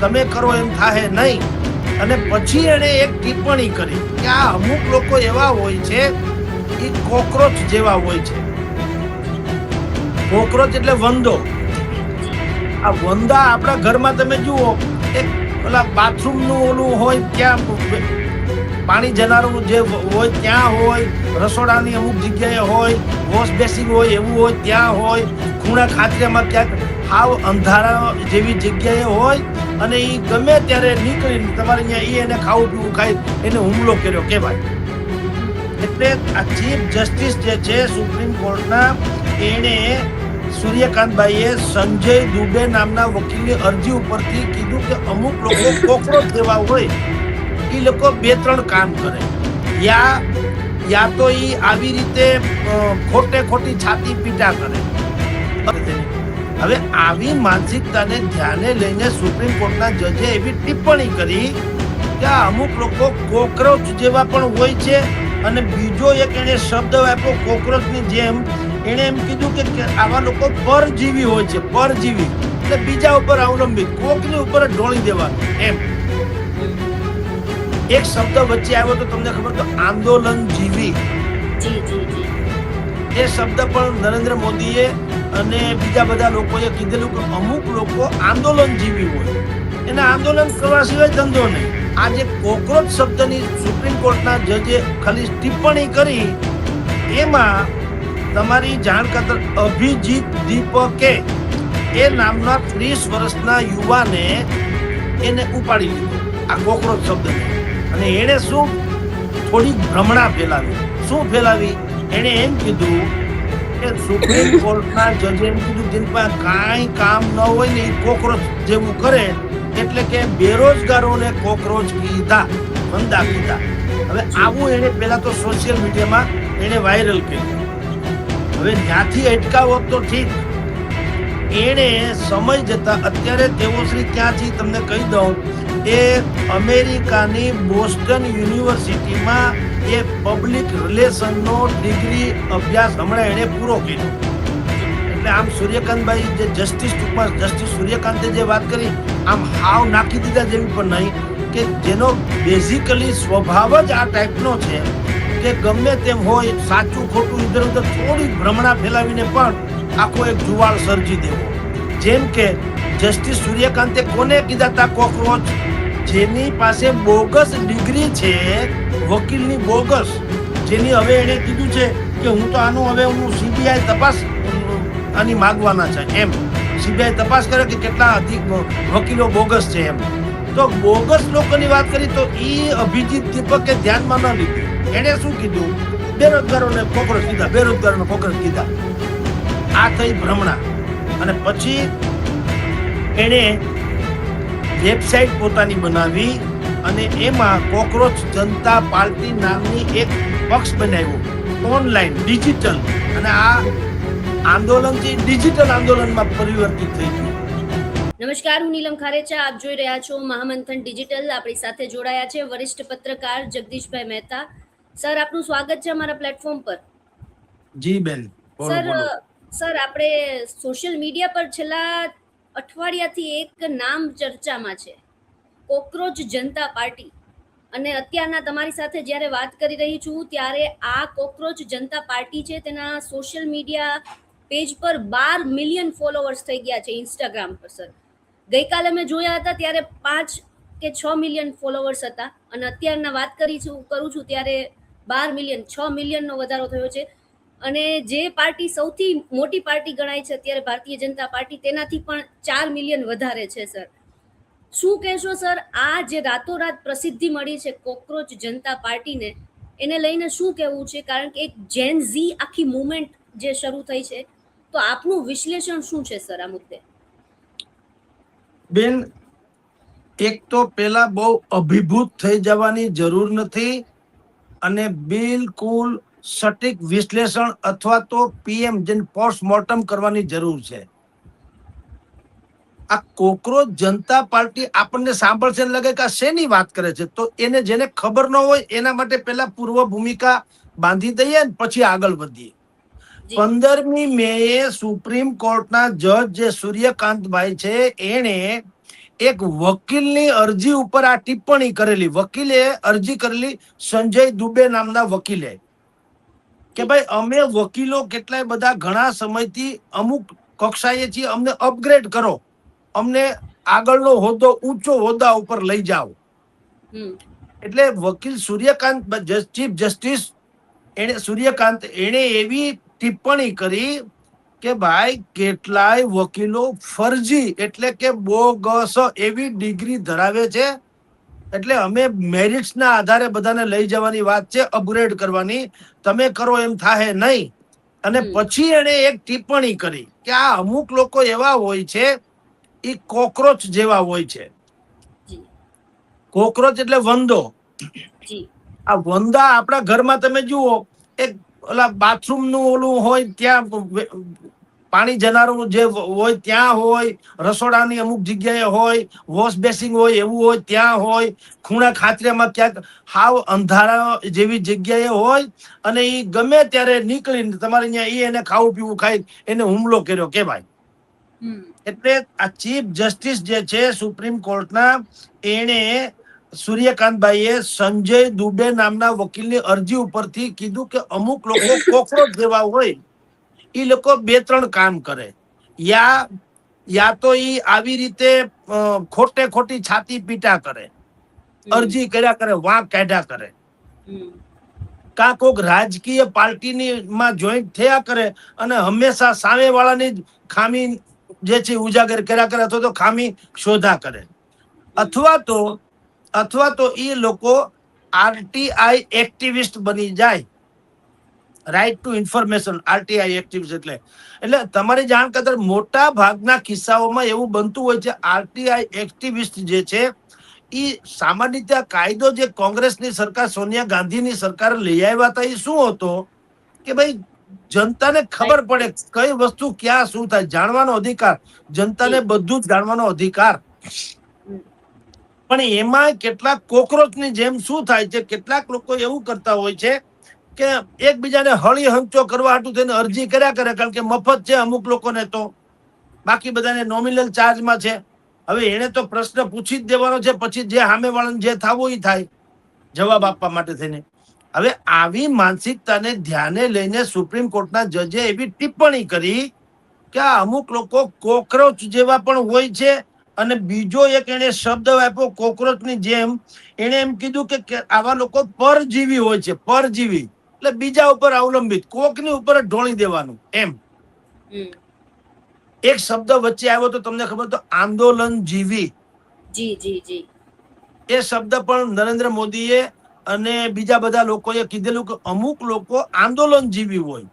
તમે કરો એમ થાય નહીં. અને પછી એને એક ટિપ્પણી કરી કે આ અમુક લોકો એવા હોય છે એ કોકરોચ જેવા હોય છે. કોકરોચ એટલે વંદો. આ વંદા આપણા ઘરમાં તમે જુઓ, એક ઓલા બાથરૂમ નું ઓલું હોય ત્યાં પાણી જનારું જે હોય ત્યાં હોય, રસોડાની અમુક જગ્યાએ હોય, વોશ બેસિંગ હોય એવું હોય ત્યાં હોય, ખૂણા ખાંચરિયામાં ક્યાંક હાવ અંધારા જેવી જગ્યાએ હોય, અને એ ગમે ત્યારે નીકળીને તમારે અહીંયા એને ખાવું પીવું ખાઈ એને હુમલો કર્યો કહેવાય. એટલે આ ચીફ જસ્ટિસ જે છે સુપ્રીમ કોર્ટના, એને સૂર્યકાંતભાઈએ સંજય દુબે નામના વકીલની અરજી ઉપરથી કીધું કે અમુક લોકો કોકરોચ જેવા હોય, એ લોકો 2-3 કામ કરે. યા તો ઈ આવી રીતે ખોટી છાતી પીટા કરે. હવે આવી માનસિકતાને ધ્યાને લઈને સુપ્રીમ કોર્ટના જજે એવી ટિપ્પણી કરી કે અમુક લોકો કોકરોચ જેવા પણ હોય છે. અને બીજો એક એને શબ્દ આપ્યો કોકરોચની જેમ, એને એમ કીધું કે આવા લોકો પરજીવી હોય છે. પરજીવી એટલે બીજા ઉપર અવલંબિત, કોકની ઉપર ઢોળી દેવાનું એમ. એક શબ્દ વચ્ચે આવ્યો તો તમને ખબર, તો આંદોલનજીવી. એ શબ્દ પણ નરેન્દ્ર મોદીએ અને બીજા બધા લોકોએ કીધેલું કે અમુક લોકો આંદોલનજીવી હોય, એને આંદોલન કરવા સિવાય ધંધો નહીં. આ જે કોકરોચ શબ્દની સુપ્રીમ કોર્ટના જજે ખાલી ટિપ્પણી કરી, એમાં તમારી જાણ ખાતર અભિજીત દીપકે એ નામના 30 વર્ષના યુવાને એને ઉપાડી લીધો આ કોકરોચ શબ્દને. અને એને શું થોડી ભ્રમણા ફેલાવી. શું ફેલાવી? એને એમ કીધું કે સુપ્રીમ કોર્ટના જજે એમ કીધું જેની પાસે કાંઈ કામ ન હોય ને એ કોકરોચ જેવું કરે, એટલે કે બેરોજગારોને કોકરોચ કીધા, વંદા કીધા. હવે આવું એને પેલા તો સોશિયલ મીડિયામાં એને વાયરલ કર્યું. હવે ત્યાંથી અટકાવો તો ઠીક, એને સમય જતા અત્યારે તેઓ શ્રી ક્યાંથી તમને કહી દઉં, એ અમેરિકાની બોસ્ટન યુનિવર્સિટીમાં એ પબ્લિક રિલેશનનો ડિગ્રી અભ્યાસ હમણાં એને પૂરો કર્યો. એટલે આમ સૂર્યકાંતભાઈ જે જસ્ટિસ, ટૂંકમાં જસ્ટિસ સૂર્યકાંતે જે વાત કરી, આમ હાવ નાખી દીધા જેવી પણ નહીં, કે જેનો બેઝિકલી સ્વભાવ જ આ ટાઈપનો છે કે ગમે તેમ હોય, સાચું ખોટું ઇધર ઉધર થોડી ભ્રમણા ફેલાવીને પણ આખો એક જુવાળ સર્જી દેવો. જેમ કે જસ્ટિસ સૂર્યકાંતે કોને કીધા હતા કોકરોચ? જેની પાસે બોગસ ડિગ્રી છે, વકીલની બોગસ, જેની હવે એને કીધું છે કે હું તો આનું હવે હું સીબીઆઈ તપાસ આની માંગવાના છે એમ. સીબીઆઈ તપાસ કરે કે કેટલા વકીલો બોગસ છે એમ. તો બોગસ લોકોની વાત કરી તો ઈ અભિજીત દીપકે ધ્યાનમાં ન લીધું. એને શું કીધું? બેરોજગારોને કોકરોચ કીધા, બેરોજગારોને કોકરોચ કીધા. આ થઈ ભ્રમણા. અને પછી એને વેબસાઇટ પોતાની બનાવી અને એમાં કોકરોચ જનતા પાર્ટી નામની એક પક્ષ બનાવ્યો, ઓનલાઈન ડિજિટલ. અને આ આંદોલનથી ડિજિટલ આંદોલનમાં પરિવર્તિત થઈ ગયું. નમસ્કાર, હું નીલમ ખારેચા, આપ જોઈ રહ્યા છો મહામંથન ડિજિટલ. આપણી સાથે જોડાયા છે વરિષ્ઠ પત્રકાર જગદીશભાઈ મહેતા. સર, આપનું સ્વાગત છે અમારા પ્લેટફોર્મ પર. જી બેન. સર, આપણે સોશિયલ મીડિયા પર છેલ્લા અઠવાડિયાથી એક નામ ચર્ચામાં છે, કોકરોચ જનતા પાર્ટી. અને અત્યારના તમારી સાથે જ્યારે વાત કરી રહી છું ત્યારે આ કોકરોચ જનતા પાર્ટી છે, તેના સોશિયલ મીડિયા પેજ પર 12 મિલિયન ફોલોવર્સ થઈ ગયા છે ઇન્સ્ટાગ્રામ પર. સર, ગઈકાલે મેં જોયા હતા ત્યારે 5 કે 6 મિલિયન ફોલોવર્સ હતા, અને અત્યારના વાત કરું છું ત્યારે 12 મિલિયન, 6 મિલિયનનો વધારો થયો છે. અને જે પાર્ટી સૌથી મોટી પાર્ટી ગણાય છે અત્યારે ભારતીય જનતા પાર્ટી, તેનાથી પણ 4 મિલિયન વધારે છે. સર, શું કહેશો સર, આ જે રાતોરાત પ્રસિદ્ધિ મળી છે કોકરોચ જનતા પાર્ટીને, એને લઈને શું કહેવું છે? કારણ કે એક જેન ઝી આખી મૂવમેન્ટ જે શરૂ થઈ છે, તો આપનું વિશ્લેષણ શું છે સર આ મુદ્દે? બેન, એક તો પેલા બહુ અભિભૂત થઈ જવાની જરૂર નથી, અને બિલકુલ સટીક વિશ્લેષણ અથવા તો પીએમ જેને પોસ્ટમોર્ટમ કરવાની જરૂર છે. આ કોકરોચ જનતા પાર્ટી આપણને સાંભળશે લાગે કે આ શેની વાત કરે છે, તો એને જેને ખબર ન હોય એના માટે પેલા પૂર્વ ભૂમિકા બાંધી દઈએ ને પછી આગળ વધીએ. 15મી મેએ સુપ્રીમ કોર્ટના જજ જે સૂર્યકાંતભાઈ છે, એને એક વકીલની અરજી ઉપર આ ટિપ્પણી કરેલી, વકીલે અરજી કરેલી, સંજય દુબે નામના વકીલે, કે ભાઈ અમે વકીલો કેટલાય બધા ઘણા સમયથી અમુક કક્ષાએ છીએ, અમને અપગ્રેડ કરો, અમને આગળનો હોદ્દો, ઊંચો હોદ્દા ઉપર લઈ જાઓ. એટલે વકીલ સૂર્યકાંત, ચીફ જસ્ટિસ સૂર્યકાંત, એણે એવી ટિપ્પણી કરી કે ભાઈ કેટલાય વકીલો ફરજી એટલે કે બોગસ એવી ડિગ્રી ધરાવે છે, એટલે અમે મેરિટ્સના આધારે બધાને લઈ જવાની વાત છે, અપગ્રેડ કરવાની, તમે કરો એમ થાહે નહીં. અને પછી એણે એક ટિપ્પણી કરી કે આ અમુક લોકો એવા હોય છે, એ કોકરોચ જેવા હોય છે. કોકરોચ એટલે વંદો. આ વંદા આપણા ઘરમાં તમે જુઓ, એક ઓલા બાથરૂમ નું ઓલું હોય ત્યાં પાણી જનારું જે હોય ત્યાં હોય, રસોડાની અમુક જગ્યાએ હોય, વોશ બેસિંગ હોય એવું હોય ત્યાં હોય, ખૂણા ખાચરિયામાં ક્યાંક હાવ અંધારા જેવી જગ્યાએ હોય, અને એ ગમે ત્યારે નીકળીને તમારે અહીંયા એને ખાવું પીવું ખાઈ એને હુમલો કર્યો કે ભાઈ. એટલે આ ચીફ જસ્ટિસ જે છે સુપ્રીમ કોર્ટના, એને સૂર્યકાંતભાઈએ સંજય દુબે નામના વકીલની અરજી ઉપરથી કીધું કે અમુક લોકો કોકરોચ જેવા હોય, એ લોકો 2-3 કામ કરે, યા તો ઈ આવી રીતે ખોટે ખોટી છાતી પીટા કરે, અરજી કર્યા કરે, વાંક કાઢ્યા કરે, કાં કોક રાજકીય પાર્ટીની માં જોઈન્ટ થયા કરે અને હંમેશા સામેવાળાની જ ખામી જે છે ઉજાગર કર્યા કરે, અથવા તો ખામી શોધા કરે, અથવા તો એ લોકો આરટીઆઈ એક્ટિવિસ્ટ બની જાય. Right to information, RTI activist એટલે તમારી જાણ ખાતર મોટા ભાગના કિસ્સાઓમાં એવું બનતું હોય છે. આરટીઆઈ એક્ટિવિસ્ટ જે છે એ સામાન્ય રીતે કાયદો જે કોંગ્રેસની સરકાર, સોનિયા ગાંધીની સરકાર લઈ આવ્યા હતા, એ શું હતો કે ભાઈ જનતાને ખબર પડે કઈ વસ્તુ ક્યાં શું થાય, જાણવાનો અધિકાર, જનતાને બધું જ જાણવાનો અધિકાર. પણ એમાં કેટલાક કોકરોચની જેમ શું થાય છે, કેટલાક લોકો એવું કરતા હોય છે કે એકબીજાને હળી હંચો કરવા હાટુ થઈને અરજી કર્યા કરે, કારણ કે મફત છે અમુક લોકોને, તો બાકી બધાને નોમિનલ ચાર્જમાં છે. હવે એને તો પ્રશ્ન પૂછી જ દેવાનો છે, પછી જે સામેવાળાને જે થવું એ થાય, જવાબ આપવા માટે થઈને. હવે આવી માનસિકતાને ધ્યાને લઈને સુપ્રીમ કોર્ટના જજે એવી ટિપ્પણી કરી કે આ અમુક લોકો કોકરોચ જેવા પણ હોય છે. અને બીજો એક એને શબ્દ આપ્યો કોકરોચની જેમ, એને એમ કીધું કે આવા લોકો પરજીવી હોય છે, પરજીવી એટલે બીજા ઉપર અવલંબિત, કોકની ઉપર જ ઢોળી દેવાનું એમ. એક શબ્દ વચ્ચે આવ્યો તો તમને ખબર, તો આંદોલનજીવી. એ શબ્દ પણ નરેન્દ્ર મોદીએ અને બીજા બધા લોકોએ કીધેલું કે અમુક લોકો આંદોલનજીવી હોય,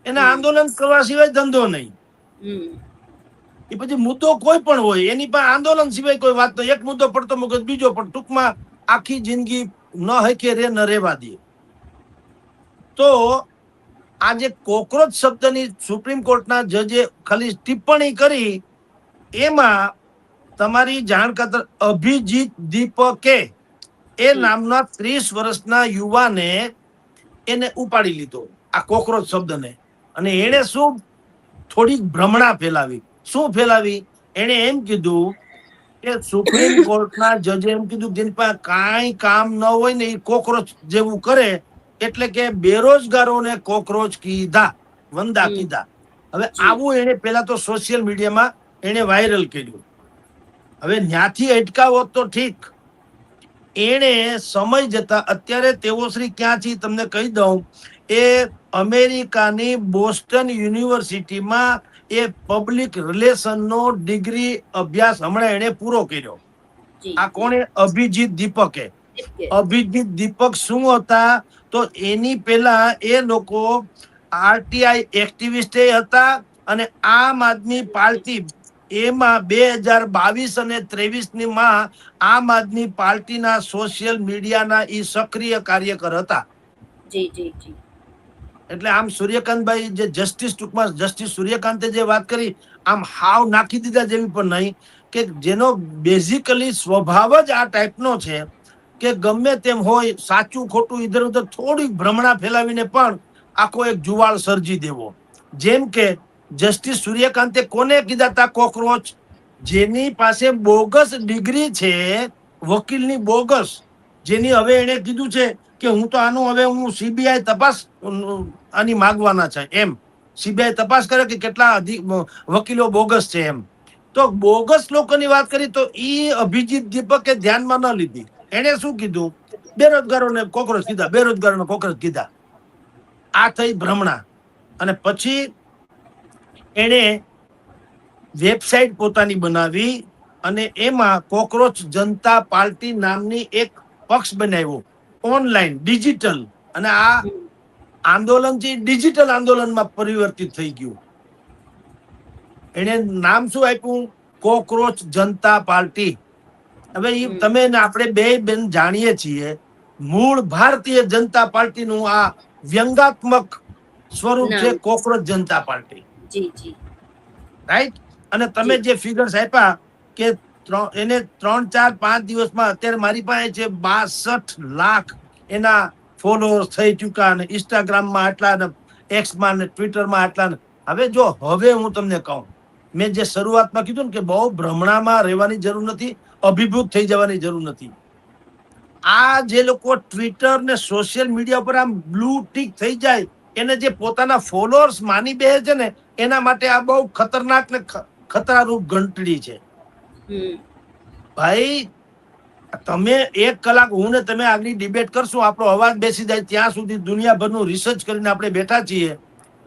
એને આંદોલન કરવા સિવાય ધંધો નહીં. એ પછી મુદ્દો કોઈ પણ હોય એની પાસે આંદોલન સિવાય કોઈ વાત નહીં, એક મુદ્દો પડતો મગજ બીજો, પણ ટૂંકમાં આખી જિંદગી ન હકે રે ન રેવા દે. તો આ જે કોકરોચ શબ્દની સુપ્રીમ કોર્ટના જજે ખાલી ટિપ્પણી કરી, એમાં તમારી જાણ ખાતર અભિજીત દીપકે એ નામના 30 વર્ષના યુવાને એને ઉપાડી લીધો આ કોકરોચ શબ્દને, અને એને શું થોડીક ભ્રમણા ફેલાવી. શું ફેલાવી? એને એમ કીધું કે સુપ્રીમ કોર્ટના જજે એમ કીધું જેની પાસે કાંઈ કામ ન હોય ને એ કોકરોચ જેવું કરે, એટલે કે બેરોજગારોને કોકરોચ કીધા, વંદા કીધા. હવે આવું એને પેલા તો સોશિયલ મીડિયામાં એને વાયરલ કર્યું. હવે ત્યાંથી અટકાવો તો ઠીક, એને સમય જતા અત્યારે તેઓ શ્રી ક્યાં છે તમને કહી દઉં, એ અમેરિકાની બોસ્ટન યુનિવર્સિટીમાં એ પબ્લિક રિલેશનનો ડિગ્રી અભ્યાસ હમણાં એને પૂરો કર્યો. આ કોણે? અભિજીત દીપકે. અભિજીત દીપક શું હતા? તો એની પેલા એ લોકો આરટીઆઈ એક્ટિવિસ્ટ હતા, અને આમ આદમી પાર્ટી એમાં 2022 અને 23 માં આમ આદમી પાર્ટીના સોશિયલ મીડિયાના ઈ સક્રિય કાર્યકર હતા. એટલે આમ સૂર્યકાંતભાઈ જે જસ્ટિસ, ટૂંકમાં જસ્ટિસ સૂર્યકાંતે જે વાત કરી, આમ હાવ નાખી દીધા જેવી પણ નહીં, કે જેનો બેઝિકલી સ્વભાવ જ આ ટાઈપનો છે કે ગમે તેમ હોય, સાચું ખોટું ઇધર ઉધર થોડીક ભ્રમણા ફેલાવીને પણ આખો એક જુવાળ સર્જી દેવો. જેમ કે જસ્ટિસ સૂર્યકાંતે કોને કીધા હતા કોકરોચ? જેની પાસે બોગસ ડિગ્રી છે, વકીલની બોગસ, જેની હવે એને કીધું છે કે હું તો આનું હવે હું સીબીઆઈ તપાસ આની માગવાના છે, એમ સીબીઆઈ તપાસ કરે કે કેટલા વકીલો બોગસ છે એમ. તો બોગસ લોકોની વાત કરી તો ઈ અભિજીત દીપકે ધ્યાનમાં ન લીધી. એને શું કીધું? બેરોજગારોને કોકરોચ કીધા, બેરોજગારોને કોકરોચ કીધા. આ થઈ ભ્રમણા. અને પછી એને વેબસાઇટ પોતાની બનાવી અને એમાં કોકરોચ જનતા પાર્ટી નામની એક પક્ષ બનાવ્યો, ઓનલાઈન ડિજિટલ. અને આ આંદોલન છે ડિજિટલ આંદોલનમાં પરિવર્તિત થઈ ગયું. એને નામ શું આપ્યું? કોકરોચ જનતા પાર્ટી. હવે તમે આપણે બે બેન જાણીએ છીએ, મૂળ ભારતીય જનતા પાર્ટીનું આ વ્યંગાત્મક સ્વરૂપ છે કોકરોચ જનતા પાર્ટી. જી જી, રાઈટ. અને તમે જે ફિગર્સ આપ્યા કે એને 3-4-5 દિવસમાં અત્યારે મારી પાસે છે 62 લાખ એના ફોલોઅર્સ થઈ ચુક્યા, અને ઇન્સ્ટાગ્રામમાં આટલા, ને એક્સમાં ને ટ્વિટરમાં આટલા. હવે જો હવે હું તમને કહું, મેં જે શરૂઆતમાં કીધું ને કે બહુ ભ્રમણામાં રહેવાની જરૂર નથી, અભિભૂત થઈ જવાની જરૂર નથી. આ જે લોકો ટ્વિટર ને સોશિયલ મીડિયા ઉપર આમ બ્લુ ટીક થઈ જાય, એને જે પોતાના ફોલોઅર્સ માની બેસે છે ને, એના માટે આ બહુ ખતરનાક ને ખતરારૂપ ઘંટડી છે. ભાઈ તમે 1 કલાક હું ને તમે આગળ ડિબેટ કરશું, આપણો અવાજ બેસી જાય ત્યાં સુધી દુનિયાભરનું રિસર્ચ કરીને આપણે બેઠા છીએ.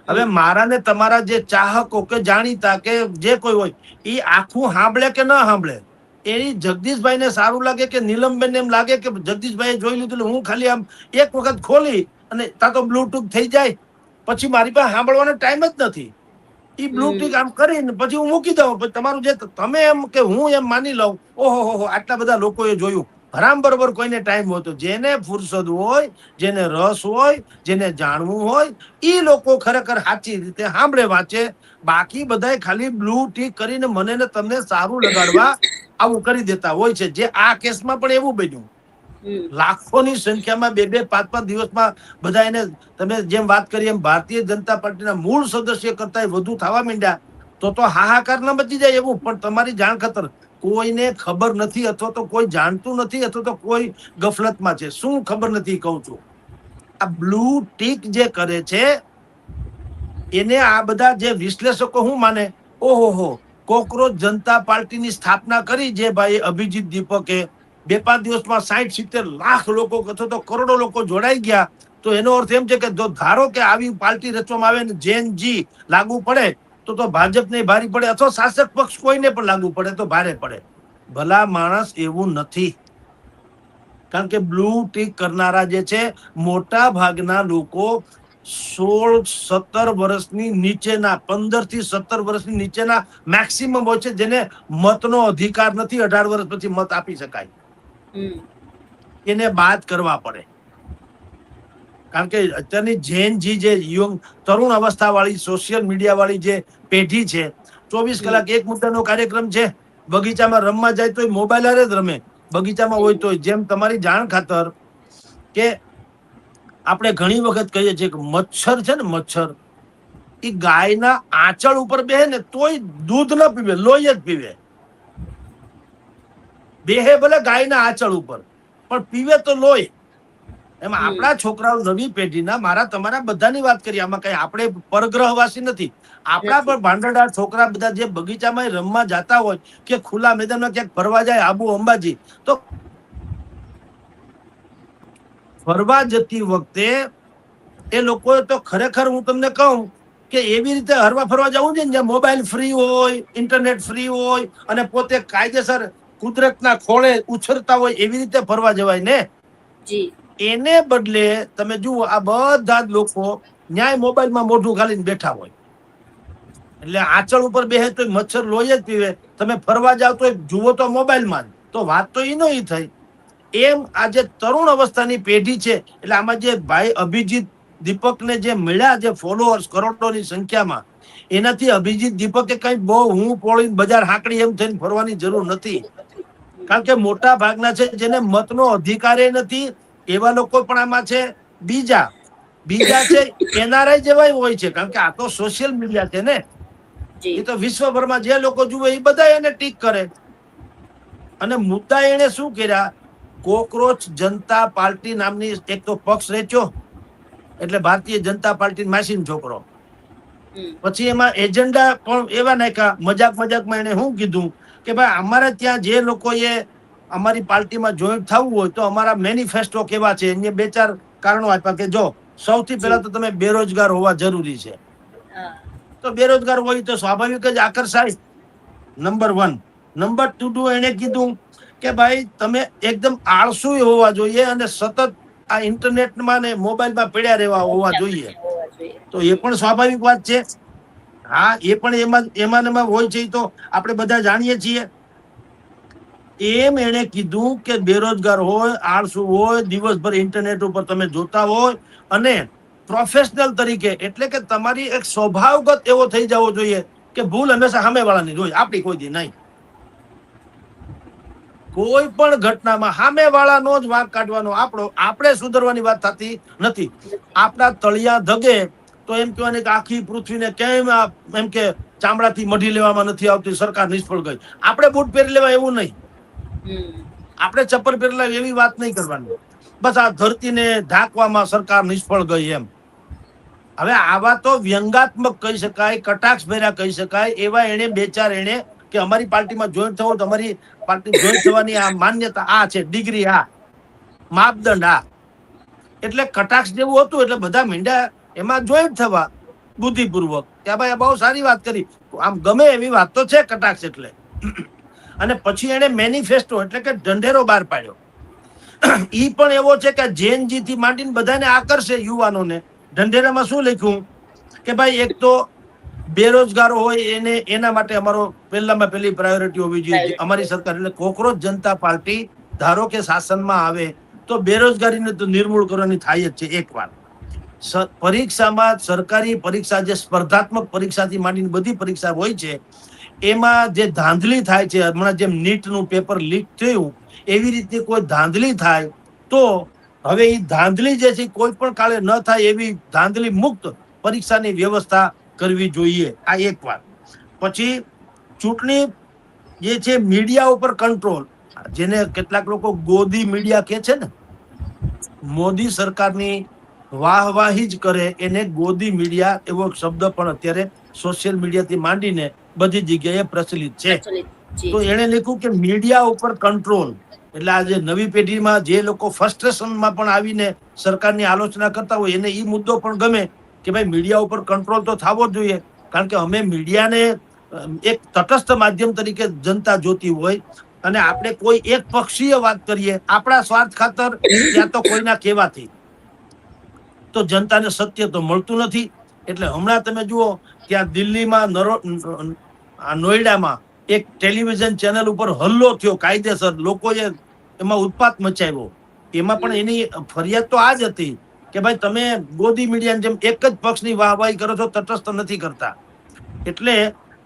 હવે મારા ને તમારા જે ચાહકો કે જાણીતા કે જે કોઈ હોય, એ આખું સાંભળે કે ન સાંભળે, એની જગદીશભાઈ ને સારું લાગે કે નીલમબેન એમ લાગે કે જગદીશભાઈ જોઈ લીધું, હું ખાલી આમ એક વખત ખોલી અને તા તો બ્લુટૂથ થઈ જાય, પછી મારી પાસે સાંભળવાનો ટાઈમ જ નથી. એ બ્લુટૂથ આમ કરીને પછી હું મૂકી દઉં. તમારું જે તમે એમ કે હું એમ માની લઉં, ઓહો આટલા બધા લોકોએ જોયું. હરામ બરોબર કોઈને ટાઈમ હોતો, જેને ફુરસદ હોય, જેને રસ હોય, જેને જાણવું હોય, એ લોકો ખરેખર સાચી રીતે સાંભળે વાંચે. બાકી બધા ખાલી બ્લુ ટીક કરીને મને ને તમને સારું લગાડવા આવું કરી દેતા હોય છે. જે આ કેસમાં પણ એવું બન્યું. લાખોની સંખ્યામાં 2-5 દિવસમાં બધા એને, તમે જેમ વાત કરી એમ ભારતીય જનતા પાર્ટીના મૂળ સદસ્ય કરતા વધુ થવા માંડ્યા. તો હાહાકાર ન બચી જાય એવું. પણ તમારી જાણ ખાતર, કોઈને ખબર નથી, અથવા તો કોઈ જાણતું નથી, અથવા તો કોઈ ગફલતમાં છે. શું ખબર નથી કહું છું, આ બ્લુ ટીક જે કરે છે એને આ બધા જે વિશ્લેષકો શું માને, ઓહો કોકરોચ જનતા પાર્ટીની સ્થાપના કરી જે ભાઈ અભિજીત દીપકે, 2-5 દિવસમાં 60-70 લાખ લોકો અથવા તો કરોડો લોકો જોડાઈ ગયા. તો એનો અર્થ એમ છે કે જો ધારો કે આવી પાર્ટી રચવામાં આવે ને જેન જી લાગુ પડે તો ભાજપને ભારે પડે, અથવા શાસક પક્ષ કોઈને પણ લાગુ પડે તો ભારે પડે. ભલા માણસ એવું નથી. કારણ કે બ્લુ ટીક કરનારા જે છે, મોટા ભાગના લોકો 16-17 વર્ષની નીચેના, 15 થી 17 વર્ષની નીચેના મેક્સિમમ હોય છે, જેને મતનો અધિકાર નથી. 18 વર્ષ પછી મત આપી શકાય, એને બાદ કરવા પડે. કારણ કે અત્યારની જેનજી જે યુંગ તરુણ અવસ્થા વાળી સોશિયલ મીડિયા વાળી જે પેઢી છે, 24 કલાક એક મુદ્દાનો કાર્યક્રમ છે. બગીચામાં રમવા જાય તો મોબાઈલ જ રમે, બગીચામાં હોય તો. જેમ તમારી જાણ ખાતર કે આપણે ઘણી વખત કહીએ છીએ કે મચ્છર છે ને, મચ્છર એ ગાયના આંચળ ઉપર બેહે ને તોય દૂધ ન પીવે, લોહી જ પીવે. બેહે ભલે ગાયના આંચળ ઉપર, પણ પીવે તો લોહી. એમાં આપણા છોકરાઓ, નવી પેઢીના, મારા તમારા બધાની વાત કરીએ, આમાં કઈ આપણે પરગ્રહવાસી નથી. આપણા પણ ભાંડરડા છોકરા બધા જે બગીચામાં રમવા જતા હોય કે ખુલ્લા મેદાનમાં ક્યાંક ફરવા જાય, આબુ અંબાજી, તો ફરવા જતી વખતે એ લોકો તો ખરેખર હું તમને કહું કે એવી રીતે હરવા ફરવા જવું છે ને જ્યાં મોબાઈલ ફ્રી હોય, ઇન્ટરનેટ ફ્રી હોય, અને પોતે કાયદેસર કુદરતના ખોળે ઉછરતા હોય, એવી રીતે ફરવા જવાય ને. એને બદલે તમે જુઓ, આ બધા જ લોકો ન્યાય મોબાઈલમાં મોઢું ઘાલીને બેઠા હોય. એટલે આંચળ ઉપર બેહે તો મચ્છર લોહી જ પીવે, તમે ફરવા જાવ તો જુઓ તો મોબાઈલમાં જ. તો વાત તો એનો ઈ થઈ. એમ આ જે તરુણ અવસ્થાની પેઢી છે, એટલે આમાં જે ભાઈ અભિજીત દીપકને જે મળ્યા, જે ફોલોઅર્સ કરોડોની સંખ્યામાં, એનાથી અભિજીત દીપકે કઈ બહુ હું પોળી બજાર હાંકડી એમ થઈને ફરવાની જરૂર નથી. કારણ કે મોટા ભાગના છે જેને મતનો અધિકાર નથી, એવા લોકો પણ આમાં છે. બીજા છે એનઆરઆઈ જેવા હોય છે, કારણ કે આ તો સોશિયલ મીડિયા છે ને. જી એ તો વિશ્વભરમાં જે લોકો જુએ એ બધા એને ટીક કરે. અને મુદ્દા એને શું કર્યા, કોકરોચ જનતા પાર્ટી નામની એક તો પક્ષ રચ્યો, એટલે ભારતીય જનતા પાર્ટી માસીન છોકરો. હમ પછી એમાં એજન્ડા પણ એવા નાખ્યા, મજાકમાં એને શું કીધું કે ભાઈ અમારે ત્યાં જે લોકોએ અમારી પાર્ટીમાં જોઈન્ટ થવું હોય તો અમારા મેનિફેસ્ટો કેવા છે, એને 2-4 કારણો આપ્યા કે જો સૌથી પહેલા તો તમે બેરોજગાર હોવા જરૂરી છે. હા તો બેરોજગાર હોય તો સ્વાભાવિક જ આકર્ષાય, નંબર 1. નંબર 2 એને કીધું કે ભાઈ તમે એકદમ આળસુ હોવા જોઈએ અને સતત આ ઇન્ટરનેટમાં ને મોબાઈલમાં પડ્યા રહેવા હોવા જોઈએ. હોવા જોઈએ. તો એ પણ સ્વાભાવિક વાત છે. હા, એ પણ એમાં હોય છે, તો આપણે બધા જાણીએ છીએ. એમ એને કીધું કે બેરોજગાર હોય, આળસુ હોય, દિવસભર ઇન્ટરનેટ ઉપર તમે જોતા હોય અને પ્રોફેશનલ તરીકે, એટલે કે તમારી એક સ્વભાવગત એવો થઈ જવો જોઈએ કે ભૂલ હંમેશા સામેવાળાની જ હોય, આપણી કોઈ દી નહીં. કોઈ પણ ઘટનામાં સામેવાળાનો જ વાંક કાઢવાનો, આપણે સુધરવાની વાત થતી નથી. આપણા તળિયા ધગે તો એમ કહેવાની કે આખી પૃથ્વીને કેમ એમ કે ચામડાથી મઢી લેવામાં નથી આવતી, સરકાર નિષ્ફળ ગઈ. આપણે બૂટ પહેરી લેવા એવું નહીં, આપણે ચપ્પલ પહેરેલા એવી વાત નહીં કરવાની. બસ આ ધરતીને ઢાંકવામાં સરકાર નિષ્ફળ ગઈ એમ. હવે આવા તો વ્યંગાત્મક કહી શકાય, કટાક્ષ ભર્યા કહી શકાય, એવા એને 2-4 એને કે અમારી પાર્ટીમાં જોઈન્ટ થવું, તમારી પાર્ટી જોઈન્ટ થવાની આ માન્યતા આ છે, ડિગ્રી આ, માપદંડ આ. એટલે કટાક્ષ જેવું હતું એટલે બધા મીંડા એમાં જોઈન્ટ થવા બુદ્ધિપૂર્વક. ત્યાં ભાઈ બહુ સારી વાત કરી, આમ ગમે એવી વાત તો છે કટાક્ષ એટલે. અને પછી એને મેનિફેસ્ટો એટલે કે ઢંઢેરો બહાર પાડ્યો. ઈ પણ એવો છે કે જેનજી થી માંડીને બધાને આકર્ષે યુવાનોને. ઢંઢેરામાં શું લખ્યું કે ભાઈ એક તો બેરોજગારો હોય એને એના માટે અમારો પહેલામાં પહેલી પ્રાયોરિટી હોવી જોઈએ અમારી સરકાર. એટલે કોકરોચ જનતા પાર્ટી ધારો કે શાસનમાં આવે તો બેરોજગારીને તો નિર્મૂળ કરવાની થાય જ છે. એક વાર પરીક્ષામાં, સરકારી પરીક્ષા જે સ્પર્ધાત્મક પરીક્ષાથી માંડીને બધી પરીક્ષા હોય છે, એમાં જે ધાંધલી થાય છે, હમણાં જેમ નીટનું પેપર લીક થયું એવી રીતે કોઈ ધાંધલી થાય તો હવે એ ધાંધલી જે છે કોઈ પણ કાળે ન થાય એવી ધાંધલી મુક્ત પરીક્ષાની વ્યવસ્થા કરવી જોઈએ. આ એક વાત. પછી ચૂંટણી જે છે, મીડિયા ઉપર કંટ્રોલ, જેને કેટલાક લોકો ગોદી મીડિયા કે છે ને, મોદી સરકારની વાહવાહી જ કરે એને ગોદી મીડિયા એવો શબ્દ પણ અત્યારે સોશિયલ મીડિયાથી માંડીને બધી જગ્યાએ પ્રચલિત છે. તો એને લખ્યું કે મીડિયા ઉપર કંટ્રોલ. એટલે આ જે નવી પેઢીમાં જે લોકો ફ્રસ્ટ્રેશનમાં પણ આવીને સરકારની આલોચના કરતા હોય એને એ મુદ્દો પણ ગમે કે ભાઈ મીડિયા ઉપર કંટ્રોલ તો થવો જ જોઈએ. કારણ કે અમે મીડિયાને એક તટસ્થ માધ્યમ તરીકે જનતા જોતી હોય અને આપણે કોઈ એક પક્ષીય વાત કરીએ આપણા સ્વાર્થ ખાતર યા તો કોઈના કહેવાથી, તો જનતાને સત્ય તો મળતું નથી. એટલે હમણાં તમે જુઓ ત્યાં દિલ્હીમાં નોઈડામાં એક ટેલિવિઝન ચેનલ ઉપર હલ્લો થયો કાયદેસર, લોકોએ એમાં ઉત્પાત મચાવ્યો. એમાં પણ એની ફરિયાદ તો આ જ હતી કે ભાઈ તમે ગોદી મીડિયાની જેમ એક જ પક્ષની વાહવાહી કરો છો, તટસ્થ નથી કરતા. એટલે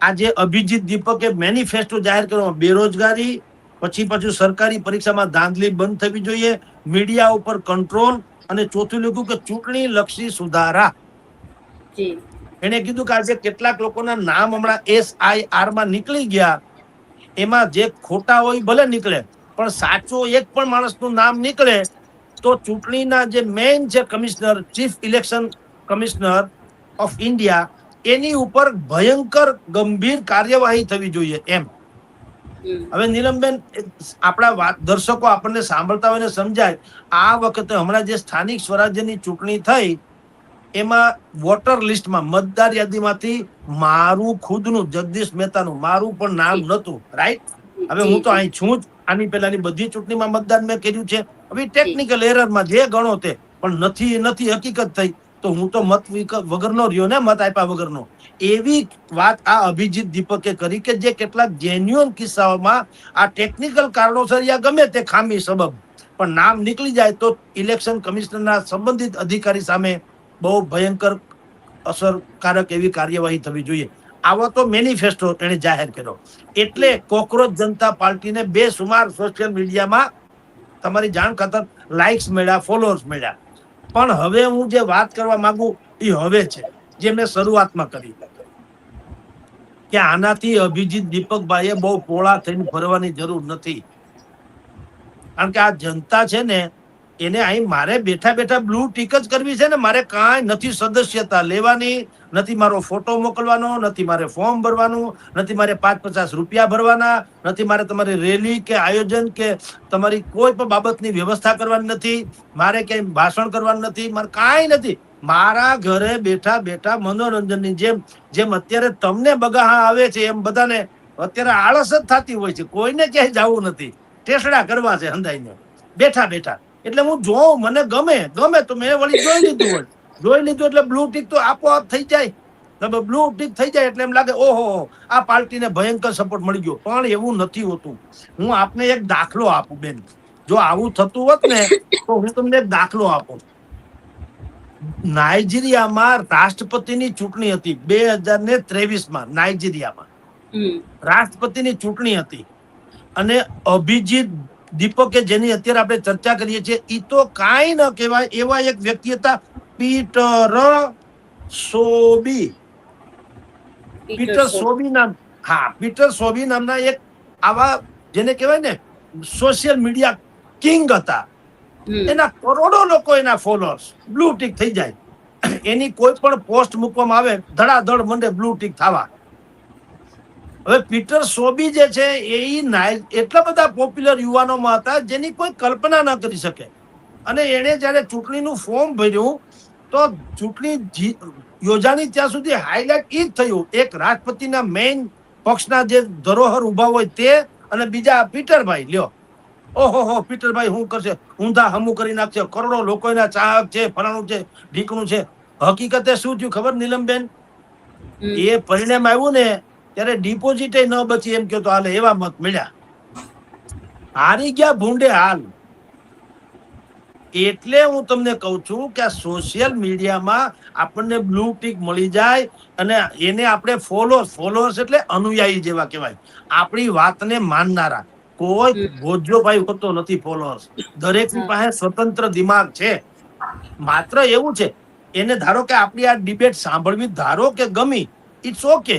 આજે અભિજીત દીપકે મેનિફેસ્ટો જાહેર કર્યો, બેરોજગારી, પછી પાછું સરકારી પરીક્ષામાં ધાંધલી બંધ થવી જોઈએ, મીડિયા ઉપર કંટ્રોલ, અને ચોથું લખ્યું કે ચૂંટણી લક્ષી સુધારા. એને કીધું કે આજે કેટલાક લોકોના નામ હમણાં SIR માં નીકળી ગયા, એમાં જે ખોટા હોય ભલે નીકળે, પણ સાચો એક પણ માણસનું નામ નીકળે તો ચૂંટણીના જે મેઇન છે commissioner, chief election commissioner of India, એની ઉપર ભયંકર ગંભીર કાર્યવાહી થવી જોઈએ એમ. હવે નીલમબેન, આપણા દર્શકો આપણને સાંભળતા હોય ને સમજાય, આ વખતે હમણાં જે સ્થાનિક સ્વરાજ્યની ચૂંટણી થઈ એમાં વોટર લિસ્ટમાં, મતદાર યાદીમાંથી મારું ખુદનું, જગદીશ મહેતાનું મારું પણ નામ નહોતું. રાઈટ? હવે હું તો અહીં છું જ, આની પહેલાની બધી ચૂંટણીમાં મતદાન મેં કર્યું છે. હવે ટેકનિકલ એરરમાં જે ગણો તે, પણ નથી હકીકત થઈ તો હું તો મત વગરનો રહ્યો ને, મત આપ્યા વગરનો. એવી વાત આ અભિજીત દીપકે કરી કે જે કેટલાક જેન્યુઅન કિસ્સાઓમાં આ ટેકનિકલ કારણોસર યા ગમે તે ખામી સબબ પણ નામ નીકળી જાય તો ઇલેક્શન કમિશનરના સંબંધિત અધિકારી સામે બહુ ભયંકર અસરકારક એવી કાર્યવાહી થવી જોઈએ. આવો તો મેનિફેસ્ટો એને જાહેર કર્યો. એટલે કોકરોચ જનતા પાર્ટીને બેસુમાર સોશિયલ મીડિયામાં તમારી જાણ ખાતર લાઇક્સ મળ્યા, ફોલોઅર્સ મળ્યા. પણ હવે હું જે વાત કરવા માંગુ એ હવે છે, જે મેં શરૂઆતમાં કરી કે આનાથી અભિજીત દીપકભાઈએ બહુ પોળા થઈને ફરવાની જરૂર નથી. કારણ કે આ જનતા છે ને એને અહીં મારે બેઠા બેઠા બ્લુ ટીક જ કરવી છે ને, મારે કાંઈ નથી સદસ્યતા લેવાની, નથી મારો ફોટો મોકલવાનો, નથી મારે ફોર્મ ભરવાનું, નથી મારે 5-50 રૂપિયા ભરવાના, નથી મારે તમારી રેલી કે આયોજન કે તમારી કોઈ પણ બાબતની વ્યવસ્થા કરવાની નથી, મારે ક્યાંય ભાષણ કરવાનું નથી, મારે કાંઈ નથી. મારા ઘરે બેઠા બેઠા મનોરંજનની જેમ જેમ અત્યારે તમને બગાહા આવે છે એમ બધાને અત્યારે આળસ જ થતી હોય છે. કોઈને ક્યાંય જવું નથી, ટેસડા કરવા છે હંધાઈને બેઠા બેઠા. એટલે હું જોઉં, મને ગમે તો મેં વળી જોઈ લીધું એટલે બ્લુ ટીક તો આપોઆપ થઈ જાય. બ્લુ ટીક થઈ જાય એટલે એમ લાગે ઓહો આ પાર્ટીને ભયંકર સપોર્ટ મળી ગયો. પણ એવું નથી હોતું. હું આપને એક દાખલો આપું બેન, જો આવું થતું હોત ને તો હું તમને એક દાખલો આપું. નાઇજીરિયામાં રાષ્ટ્રપતિની ચૂંટણી હતી 2023માં. નાઇજીરિયામાં રાષ્ટ્રપતિની ચૂંટણી હતી અને અભિજીત દીપકે જેની અત્યારે આપણે ચર્ચા કરીએ છીએ એ તો કાંઈ ન કહેવાય એવા એક વ્યક્તિ હતા, પીટર સોબી. પીટર સોબી નામના એક આવા જેને કહેવાય ને સોશિયલ મીડિયા કિંગ હતા. એના કરોડો લોકો, એના ફોલોઅર્સ. બ્લુ ટીક થઈ જાય, એની કોઈ પણ પોસ્ટ મૂકવામાં આવે ધડાધડ મંડે બ્લુ ટીક થવા. હવે પીટર સોબી જે છે એ એટલા બધા પોપ્યુલર યુવાનોમાં હતા જેની કોઈ કલ્પના ન કરી શકે. અને એણે જયારે ચૂંટણીનું ફોર્મ ભર્યું તો ચૂંટણી યોજાણી ત્યાં સુધી હાઈલાઇટ એ જ થયું, એક રાષ્ટ્રપતિના મેઇન પક્ષના જે ધરોહર ઉભા હોય તે અને બીજા પીટરભાઈ. લ્યો, ઓહો પીટરભાઈ શું કરશે, ઊંધા હમું કરી નાખશે, કરોડો લોકો એના ચાહક છે, ફલાણું છે, ઢીકણું છે. હકીકતે શું થયું ખબર નીલમબેન? એ પરિણામ આવ્યું ને ત્યારે ડિપોઝિટ ન બચી એમ કહ્યું તો હાલે એવા મત મળ્યા. હારી ગયા ભૂંડે હાલ. એટલે હું તમને કહું છું કે આ સોશિયલ મીડિયામાં આપણને બ્લુ ટીક મળી જાય અને એને આપણે ફોલોઅર્સ એટલે અનુયાયી જેવા કહેવાય, આપણી વાતને માનનારા. કોઈ ભોજ્યોભાઈ હોતો નથી ફોલોઅર્સ. દરેકની પાસે સ્વતંત્ર દિમાગ છે. માત્ર એવું છે એને ધારો કે આપણી આ ડિબેટ સાંભળવી ધારો કે ગમી, ઇટ્સ ઓકે,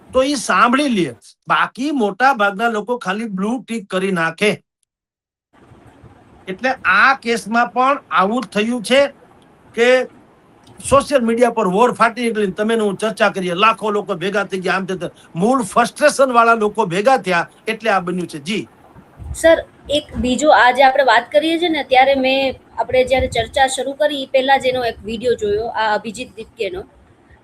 તો એ સાંભળી લે. બાકી મોટા ભાગના લોકો ખાલી બ્લુ ટીક કરી નાખે. એટલે આ કેસમાં પણ આવું જ થયું છે કે સોશિયલ મીડિયા પર વોર ફાટી નીકળી. તમે હું ચર્ચા કરીએ, લાખો લોકો ભેગા થઈ ગયા, આમ તે મૂળ ફ્રસ્ટ્રેશન વાળા લોકો ભેગા થયા એટલે આ બન્યું છે. જી સર, એક બીજો આજે આપણે વાત કરીએ છીએ ને ત્યારે આપણે જ્યારે ચર્ચા શરૂ કરી પહેલા જ એનો એક વિડીયો જોયો, આ અભિજીત દીપકેનો.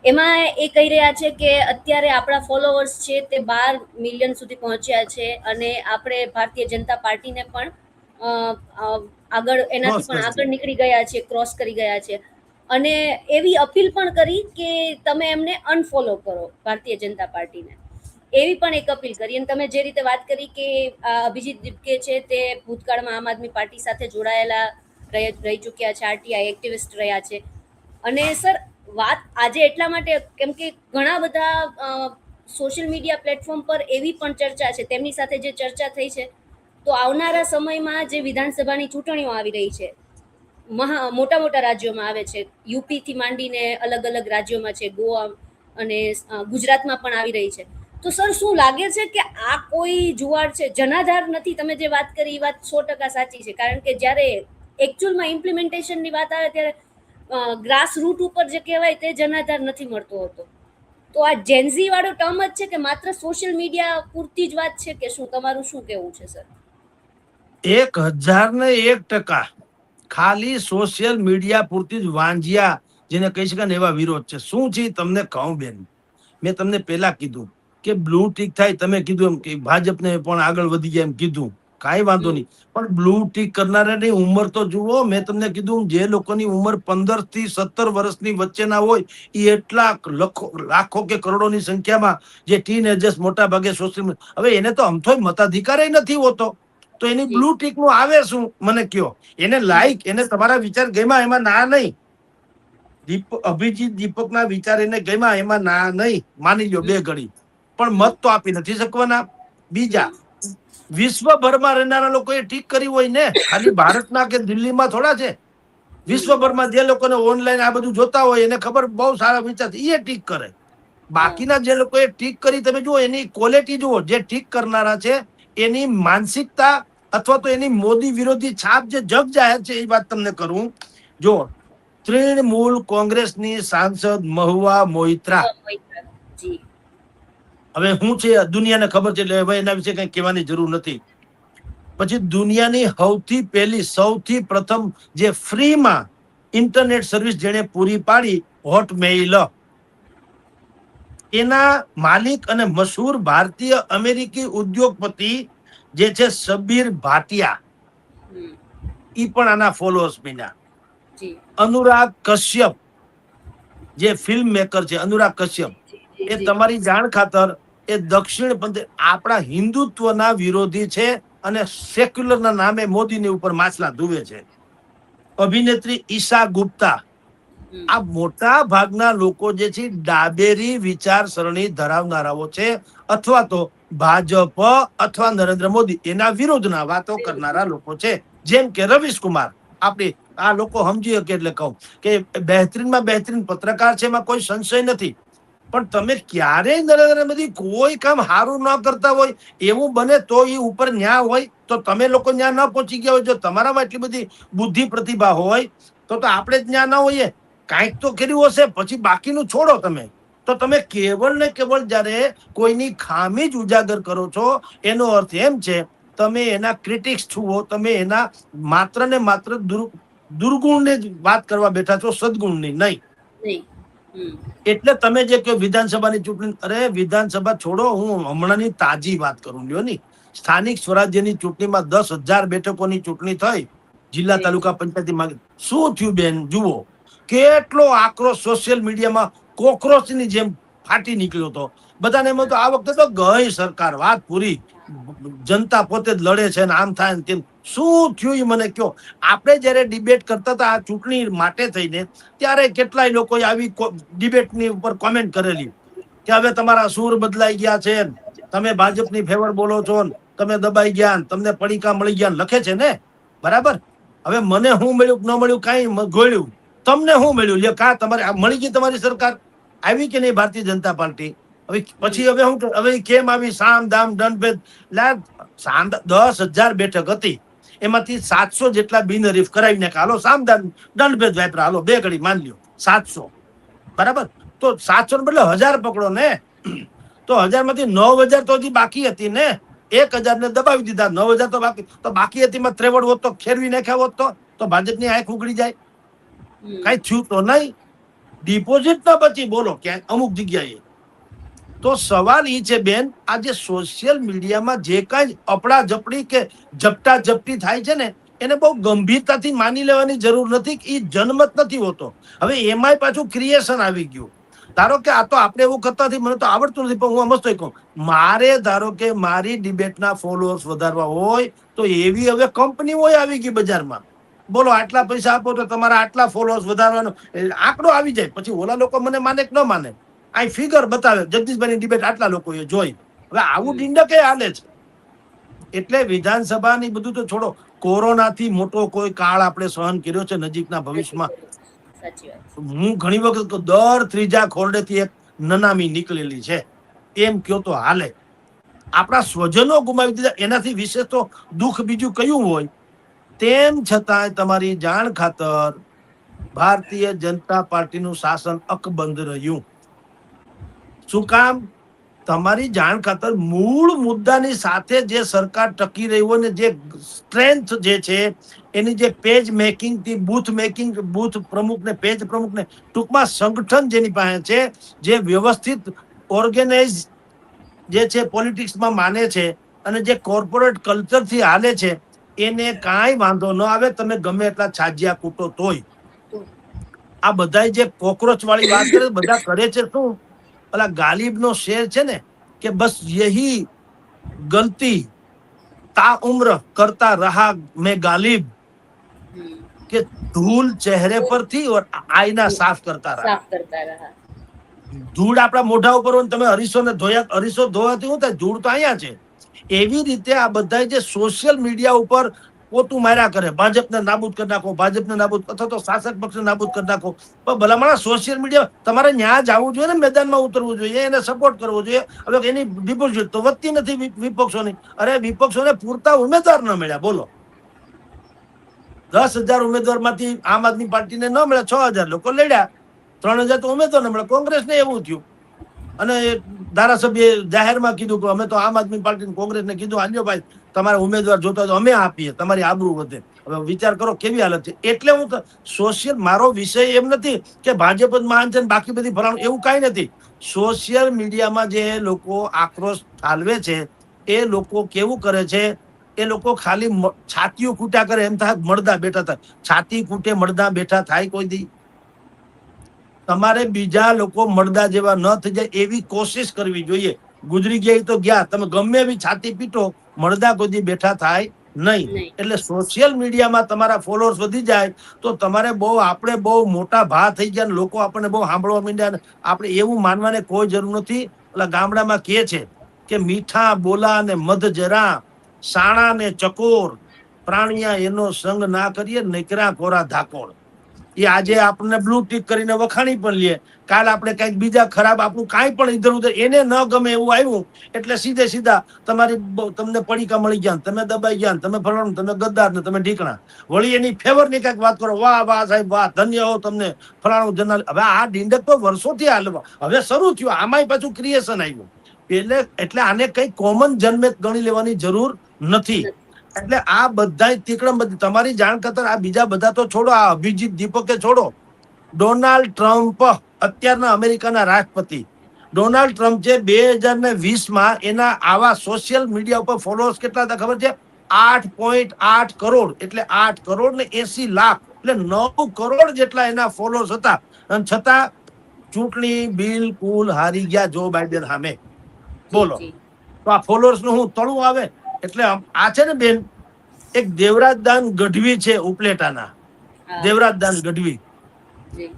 એમાં એ કહી રહ્યા છે કે અત્યારે આપણા ફોલોવર્સ છે તે 12 મિલિયન સુધી પહોંચ્યા છે અને આપણે ભારતીય જનતા પાર્ટીને પણ એનાથી પણ આગળ નીકળી ગયા છે, ક્રોસ કરી ગયા છે. અને એવી અપીલ પણ કરી કે તમે એમને અનફોલો કરો, ભારતીય જનતા પાર્ટીને. એવી પણ એક અપીલ કરી. અને તમે જે રીતે વાત કરી કે અભિજીત દીપકે છે તે ભૂતકાળમાં આમ આદમી પાર્ટી સાથે જોડાયેલા રહી ચૂક્યા છે, આરટીઆઈ એક્ટિવિસ્ટ રહ્યા છે. અને સર, વાત આજે એટલા માટે કેમ કે ઘણા બધા સોશિયલ મીડિયા પ્લેટફોર્મ પર એવી પણ ચર્ચા છે, તેમની સાથે જે ચર્ચા થઈ છે, તો આવનારા સમયમાં જે વિધાનસભાની ચૂંટણીઓ આવી રહી છે, મોટા મોટા રાજ્યોમાં આવે છે, યુપી થી માંડીને અલગ અલગ રાજ્યોમાં છે, ગોવા અને ગુજરાતમાં પણ આવી રહી છે. તો સર, શું લાગે છે કે આ કોઈ જુવાડ છે? જનાધાર નથી. તમે જે વાત કરી એ વાત 100% સાચી છે. કારણ કે જ્યારે એકચ્યુઅલમાં ઇમ્પ્લિમેન્ટેશનની વાત આવે ત્યારે ગ્રાસ રૂટ ઉપર જે કહેવાય તે જનાધાર નથી મળતો હતો. તો આ જેન્ઝી વાળો ટર્મ જ છે કે માત્ર સોશિયલ મીડિયા પૂરતી જ વાત છે કે શું? તમારું શું કહેવું છે સર? 1001% ખાલી સોશિયલ મીડિયા પૂરતી જ વાંજિયા જેને કહી શકાય ને એવા વિરોધ છે. શું છે તમને કહું બેન, મેં તમને પેલા કીધું કે બ્લુ ટીક થાય. તમે કીધું એમ કે ભાજપને પણ આગળ વધી ગયા એમ કીધું, કાંઈ વાંધો નહીં. પણ બ્લુ ટીક કરનારાની ઉંમર તો જુઓ. મેં તમને કીધું જે લોકોની ઉંમર 15 થી 17 વર્ષની વચ્ચેના હોય એ એટલા લાખો કે કરોડોની સંખ્યામાં જે ટીનેજર્સ મોટા ભાગે સોશિયલ, હવે એને તો અમથોય મતાધિકાર નથી હોતો, તો એની બ્લુ ટીક નું આવે શું મને કયો? એને લાઈક, એને તમારા વિચાર ગમ્યા એમાં ના નહીં. અભિજીત દીપકના વિચાર એને ગમ્યા એમાં ના નહીં, માની લો 2 ઘડી, પણ મત તો આપી નથી શકવાના. બીજા વિશ્વભરમાં રહેનારા લોકોએ ટીક કરી હોય ને, ખાલી ભારતના કે દિલ્હીમાં થોડા છે. વિશ્વભરમાં જે લોકોને ઓનલાઈન આ બધું જોતા હોય એને ખબર બહુ સારા વિચાર એ ટીક કરે. બાકીના જે લોકોએ ટીક કરી તમે જુઓ એની ક્વોલિટી જુઓ, જે ટીક કરનારા છે એની માનસિકતા અથવા તો એની મોદી વિરોધી છાપ જે જગ જાહેર છે એ વાત તમને કરું. જો તૃણમૂલ કોંગ્રેસની સાંસદ મહુવા મોઇત્રા, જી હવે હું છે દુનિયાને ખબર છે એટલે હવે એના વિશે કઈ કહેવાની જરૂર નથી. પછી દુનિયાની સૌથી પ્રથમ જે ફ્રીમાં ઇન્ટરનેટ સર્વિસ જેને પૂરી પાડી હોટમેઇલ, એના માલિક અને મશહૂર ભારતીય અમેરિકી ઉદ્યોગપતિ જે છે સબીર ભાટિયા, ઈ પણ આના ફોલોઅર્સ બન્યા. જી અનુરાગ કશ્યપ જે ફિલ્મ મેકર છે, અનુરાગ કશ્યપ, એ તમારી જાણ ખાતર એ દક્ષિણપંથી આપણા હિન્દુત્વના વિરોધી છે અને સેક્યુલરના નામે મોદીની ઉપર માછલા ધુવે છે. અભિનેત્રી ઈશા ગુપ્તા, આ મોટા ભાગના લોકો જે છે ડાબેરી વિચારસરણી ધરાવનારાઓ છે અથવા તો ભાજપ અથવા નરેન્દ્ર મોદી એના વિરોધના વાતો કરનારા લોકો છે. જેમ કે રવીશ કુમાર, આપણે આ લોકો સમજી શકે એટલે કહું કે બહેતરીનમાં બહેતરીન પત્રકાર છે, એમાં કોઈ સંશય નથી. પણ તમે ક્યારેય નરેન્દ્ર મોદી કોઈ કામ સારું ન કરતા હોય એવું બને તો એ ઉપર ન્યા હોય તો તમે લોકો ન્યા ન પહોંચી ગયા હોય. જો તમારામાં એટલી બધી બુદ્ધિ પ્રતિભા હોય તો આપણે જ ન્યા ન હોઈએ. કાંઈક તો કર્યું હશે, પછી બાકીનું છોડો તમે. તો તમે કેવળ ને કેવળ જ્યારે કોઈની ખામી જ ઉજાગર કરો છો એનો અર્થ એમ છે તમે એના ક્રિટિક્સ છુઓ, તમે એના માત્ર ને માત્ર દુર્ગુણને જ વાત કરવા બેઠા છો, સદગુણની નહીં. એટલે તમે જે કહો વિધાનસભાની ચૂંટણી, અરે વિધાનસભા છોડો, હું હમણાંની તાજી વાત કરું લ્યો ની. સ્થાનિક સ્વરાજ્યની ચૂંટણીમાં 10,000 બેઠકોની ચૂંટણી થઈ, જિલ્લા તાલુકા પંચાયતમાં. શું થયું બેન જુઓ, કેટલો આક્રોશ સોશિયલ મીડિયામાં કોક્રોચની જેમ ફાટી નીકળ્યો હતો. બધાને એમ તો આ વખતે તો ગઈ સરકાર, વાત પૂરી, જનતા પોતે જ લડે છે ને આમ થાય ને તેમ. શું થયું એ મને કયો. આપણે જયારે ડિબેટ કરતા હતા આ ચૂંટણી માટે થઈને, ત્યારે કેટલાય લોકોએ આવી ડિબેટની ઉપર કોમેન્ટ કરેલી કે હવે તમારા સૂર બદલાઈ ગયા છે, તમે ભાજપની ફેવર બોલો છો, તમે દબાઈ ગયા, તમને પડીકા મળી ગયા, લખે છે ને, બરાબર. હવે મને શું મળ્યું ન મળ્યું કાંઈ ગોળ્યું, તમને શું મળ્યું લ્યો, કા તમારે મળી ગઈ તમારી સરકાર, આવી કે નહીં ભારતીય જનતા પાર્ટી. હવે પછી હવે હું હવે કેમ આવી સામ દામ દંડભેદ. 10,000 બેઠક હતી, એમાંથી 700 જેટલા બિનહરીફ કરાવી નાખ્યા. હાલો સામ દામ દંડભેદ વાપરા, હાલો બે ઘડી માન લ્યો 700, બરાબર. તો 700 ને બદલે 1000 પકડો ને, તો 1000 માંથી 9,000 તો હજી બાકી હતી ને. 1,000 ને દબાવી દીધા, 9,000 તો બાકી હતી. માં ત્રેવડ હોત તો ખેરવી નાખ્યા હોત તો ભાજપની આંખ ઉગડી જાય. કઈ થયું તો નહીં, ડિપોઝિટ ના બચી, બોલો ક્યાંક અમુક જગ્યાએ. તો સવાલ એ છે બેન, આજે સોશિયલ મીડિયામાં જે કાંઈ અપડા જપડી કે ઝપટા ઝપટી થાય છે ને, એને બહુ ગંભીરતાથી માની લેવાની જરૂર નથી. એ જન્મત નથી હોતો. હવે એમાંય પાછું ક્રિએશન આવી ગયું. ધારો કે આ તો આપણે એવું કરતા નથી, મને તો આવડતું નથી, પણ હું મસ્ત કહું, મારે ધારો કે મારી ડિબેટના ફોલોઅર્સ વધારવા હોય તો એવી હવે કંપની હોય આવી ગઈ બજારમાં. બોલો આટલા પૈસા આપો તો તમારા આટલા ફોલોઅર્સ વધારવાનો આંકડો આવી જાય. પછી ઓલા લોકો મને માને કે ન માને, આ ફિગર બતાવે, જગદીશભાઈની ડિબેટ આટલા લોકોએ જોઈ. હવે આવું ડીંડકે હાલે છે. એટલે વિધાનસભાની બધું તો છોડો, કોરોનાથી મોટો કોઈ કાળ આપણે સહન કર્યો છે નજીકના ભવિષ્યમાં. હું ઘણી વખત દર ત્રીજા ખોરડેથી એક નનામી નીકળેલી છે, એમ કયો તો હાલે. આપણા સ્વજનો ગુમાવી દીધા, એનાથી વિશેષ તો દુઃખ બીજું કયું હોય. તેમ છતાંય તમારી જાણ ખાતર ભારતીય જનતા પાર્ટીનું શાસન અકબંધ રહ્યું. શું કામ? તમારી જાણ ખાતર મૂળ મુદ્દાની સાથે જે સરકાર ટકી રહી હોય ને, જે સ્ટ્રેન્થ જે છે એની, જે પેજ મેકિંગ થી બૂથ મેકિંગ, બૂથ પ્રમુખ ને પેજ પ્રમુખ ને, ટૂંકમાં સંગઠન જેની પાસે છે, જે વ્યવસ્થિત ઓર્ગેનાઇઝ જે છે પોલિટિક્સમાં માને છે અને જે કોર્પોરેટ કલ્ચરથી હાલે છે, એને કાંઈ વાંધો ન આવે. તમે ગમે એટલા છાજિયા કૂટો તોય. આ બધા જે કોક્રોચ વાળી વાત કરે, બધા કરે છે શું? ઓલા ગાલિબનો શેર છે ને કે બસ યહી ગલતી તા ઉમ્ર કરતા રહા મેં ગાલિબ, કે ધૂલ ચહેરે પર થી ઓર આઈના સાફ કરતા રહા. ધૂળ આપણા મોઢા ઉપર હોય, તમે અરીસો ને ધોયા, અરીસો ધોવાથી શું થાય? ધૂળ તો અહીંયા છે. એવી રીતે આ બધા જે સોશિયલ મીડિયા ઉપર પોતું માર્યા કરે, ભાજપને નાબૂદ કરી નાખો, ભાજપને નાબૂદ અથવા તો શાસક પક્ષને નાબૂદ કરી નાખો. પણ ભલામણ સોશિયલ મીડિયા તમારે ન્યા જવું જોઈએ ને, મેદાનમાં ઉતરવું જોઈએ, એને સપોર્ટ કરવો જોઈએ. હવે એની ડિપોઝિટ તો વધતી નથી વિપક્ષોની. અરે વિપક્ષોને પૂરતા ઉમેદવાર ન મળ્યા, બોલો. 10,000 ઉમેદવારમાંથી આમ આદમી પાર્ટીને ન મળ્યા, 6,000 લોકો લડ્યા, 3,000 તો ઉમેદવાર ન મળ્યા. કોંગ્રેસને એવું થયું અને ધારાસભ્ય જાહેરમાં કીધું કે અમે તો આમ આદમી પાર્ટી કોંગ્રેસને કીધું, આલ્યો ભાઈ તમારે ઉમેદવાર જોતા તો અમે આપીએ, તમારી આબરૂ વધે. હવે વિચાર કરો કેવી હાલત છે. એટલે હું સોશિયલ, મારો વિષય એમ નથી કે ભાજપ જ મહાન છે બાકી બધી ફલાણું, એવું કાંઈ નથી. સોશિયલ મીડિયામાં જે લોકો આક્રોશ ઠાલવે છે એ લોકો કેવું કરે છે, એ લોકો ખાલી છાતીઓ કૂટ્યા કરે એમ થાય, મળદા બેઠા થાય. છાતી કૂટે મળદા બેઠા થાય કોઈ દી? તમારે બીજા લોકો મળદા જેવા ન થઈ જાય એવી કોશિશ કરવી જોઈએ. ગુજરી ગયા તો ગયા, તમે ગમે એવી છાતી પીટો, મળદા કોઈ દી બેઠા થાય નહીં. એટલે સોશિયલ મીડિયામાં તમારા ફોલોઅર્સ વધી જાય તો તમારે બહુ, આપણે બહુ મોટા ભા થઈ ગયા ને લોકો આપણને બહુ સાંભળવા માંડ્યા. આપણે એવું માનવાને કોઈ જરૂર નથી. એટલે ગામડામાં કહે છે કે મીઠા બોલા ને મધ જરા, સાણા ને ચકોર, પ્રાણિયા એનો સંગ ના કરીએ, નીકરા કોરા ધાકોડ. એ આજે આપણને બ્લુ ટીક કરીને વખાણી પણ લે, કાલ આપણે કઈક બીજા ખરાબ, આપણું કાંઈ પણ ઇધર ઉધર એને ન ગમે એવું આવ્યું એટલે સીધે સીધા તમને પડીકા મળી ગયા, તમે દબાઈ ગયા, તમે ફલાણું, તમે ગદ્દાર ને તમે ઢીકણા. વળી એની ફેવર ની કઈક વાત કરો, વાહ વાહ સાહેબ વાહ, ધન્ય હો તમને ફલાણું જનરલ. હવે આ ડીંડક તો વર્ષોથી હાલવા, હવે શરૂ થયું, આમાંય પાછું ક્રિએશન આવ્યું. એટલે આને કઈ કોમન જન્મે ગણી લેવાની જરૂર નથી. એટલે આ બધા તીકડમ બધી તમારી જાણ કરતા આ બીજા બધા તો છોડો, આ અભિજીત દીપકે છોડો. ડોનાલ્ડ ટ્રમ્પ અત્યારના અમેરિકાના રાષ્ટ્રપતિ ડોનાલ્ડ ટ્રમ્પ છે, 2020માં એના આવા સોશિયલ મીડિયા ઉપર ફોલોઅર્સ કેટલા હતા ખબર છે? 8.8 કરોડ. એટલે 8,80,00,000, એટલે 9 કરોડ જેટલા એના ફોલોઅર્સ હતા. અને છતાં ચૂંટણી બિલકુલ હારી ગયા જો બાઇડન સામે. બોલો, તો આ ફોલોઅર્સ નું હું તળું આવે. એટલે આ છે ને બેન, એક દેવરાજદાન ગઢવી છે ઉપલેટાના, દેવરાજદાન ગઢવી,